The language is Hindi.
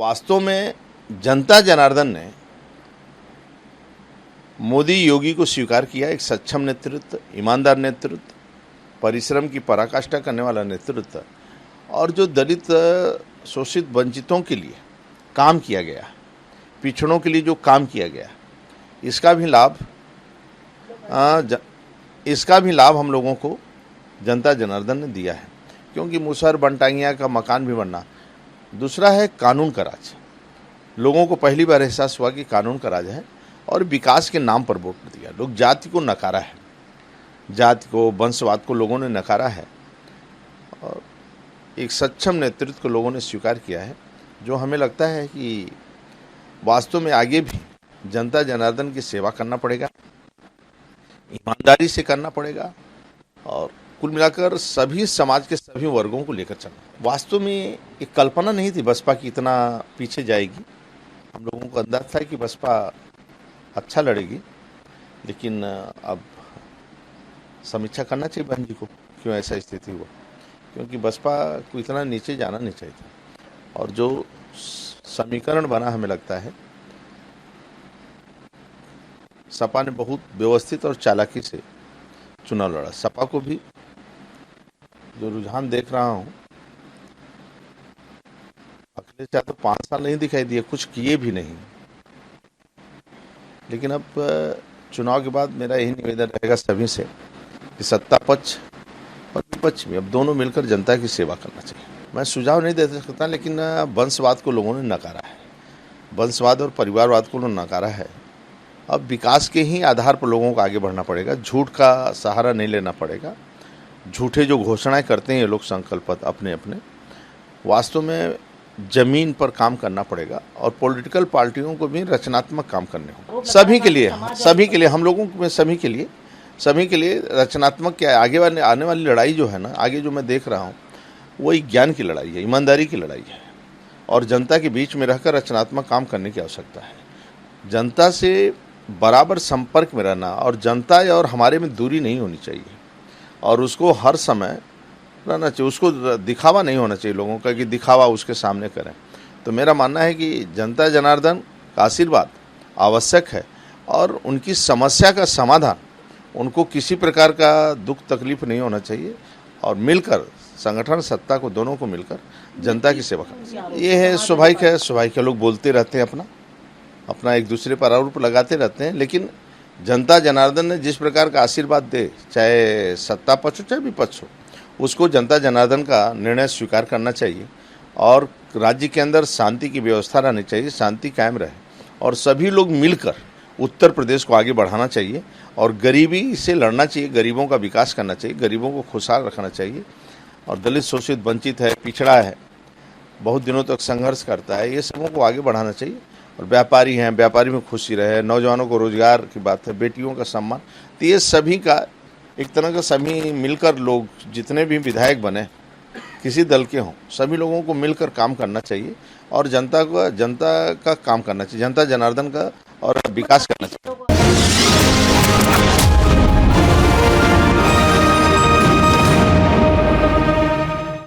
वास्तव में जनता जनार्दन ने मोदी योगी को स्वीकार किया। एक सक्षम नेतृत्व, ईमानदार नेतृत्व, परिश्रम की पराकाष्ठा करने वाला नेतृत्व और जो दलित शोषित वंचितों के लिए काम किया गया, पिछड़ों के लिए जो काम किया गया, इसका भी लाभ हम लोगों को जनता जनार्दन ने दिया है। क्योंकि मुसहर बनटांगिया का मकान भी बनना, दूसरा है कानून का राज। लोगों को पहली बार एहसास हुआ कि कानून का राज है और विकास के नाम पर वोट दिया। लोग जाति को नकारा है, जाति को, वंशवाद को लोगों ने नकारा है और एक सक्षम नेतृत्व को लोगों ने स्वीकार किया है, जो हमें लगता है कि वास्तव में आगे भी जनता जनार्दन की सेवा करना पड़ेगा, ईमानदारी से करना पड़ेगा और कुल मिलाकर सभी समाज के सभी वर्गों को लेकर चलना। वास्तव में एक कल्पना नहीं थी बसपा की इतना पीछे जाएगी। हम लोगों को अंदाज था कि बसपा अच्छा लड़ेगी, लेकिन अब समीक्षा करना चाहिए बहन जी को, क्यों ऐसा स्थिति हुआ। क्योंकि बसपा को इतना नीचे जाना नहीं चाहिए था और जो समीकरण बना, हमें लगता है सपा ने बहुत व्यवस्थित और चालाकी से चुनाव लड़ा। सपा को भी जो रुझान देख रहा हूं, अखिलेश यादव तो 5 साल नहीं दिखाई दिए, कुछ किए भी नहीं। लेकिन अब चुनाव के बाद मेरा यही निवेदन रहेगा सभी से कि सत्ता पक्ष और विपक्ष में अब दोनों मिलकर जनता की सेवा करना चाहिए। मैं सुझाव नहीं दे सकता, लेकिन वंशवाद को लोगों ने नकारा है, वंशवाद और परिवारवाद को लोगों ने नकारा है। अब विकास के ही आधार पर लोगों को आगे बढ़ना पड़ेगा, झूठ का सहारा नहीं लेना पड़ेगा। झूठे जो घोषणाएं करते हैं ये लोग संकल्पित अपने अपने, वास्तव में जमीन पर काम करना पड़ेगा और पॉलिटिकल पार्टियों को भी रचनात्मक काम करने होंगे। सभी के लिए हम लोगों में सभी के लिए रचनात्मक क्या है। आगे आने वाली लड़ाई जो है ना, आगे जो मैं देख रहा हूँ, वो एक ज्ञान की लड़ाई है, ईमानदारी की लड़ाई है और जनता के बीच में रहकर रचनात्मक काम करने की आवश्यकता है। जनता से बराबर संपर्क में रहना और जनता और हमारे में दूरी नहीं होनी चाहिए और उसको हर समय रहना चाहिए। उसको दिखावा नहीं होना चाहिए लोगों का कि दिखावा उसके सामने करें। तो मेरा मानना है कि जनता जनार्दन का आशीर्वाद आवश्यक है और उनकी समस्या का समाधान, उनको किसी प्रकार का दुख तकलीफ नहीं होना चाहिए और मिलकर संगठन सत्ता को, दोनों को मिलकर जनता की सेवा करना चाहिए। ये है स्वाभाविक है, लोग बोलते रहते हैं, अपना एक दूसरे पर आरोप लगाते रहते हैं, लेकिन जनता जनार्दन ने जिस प्रकार का आशीर्वाद दे, चाहे सत्ता पक्ष हो चाहे विपक्ष हो, उसको जनता जनार्दन का निर्णय स्वीकार करना चाहिए और राज्य के अंदर शांति की व्यवस्था रहनी चाहिए, शांति कायम रहे और सभी लोग मिलकर उत्तर प्रदेश को आगे बढ़ाना चाहिए और गरीबी से लड़ना चाहिए, गरीबों का विकास करना चाहिए, गरीबों को खुशहाल रखना चाहिए। और दलित शोषित वंचित है, पिछड़ा है, बहुत दिनों तक संघर्ष करता है, ये सबों को आगे बढ़ाना चाहिए। और व्यापारी हैं, व्यापारी में खुशी रहे, नौजवानों को रोजगार की बात है, बेटियों का सम्मान, तो ये सभी का एक तरह का सभी मिलकर लोग, जितने भी विधायक बने किसी दल के हों, सभी लोगों को मिलकर काम करना चाहिए और जनता का काम करना चाहिए, जनता जनार्दन का और विकास करना चाहिए।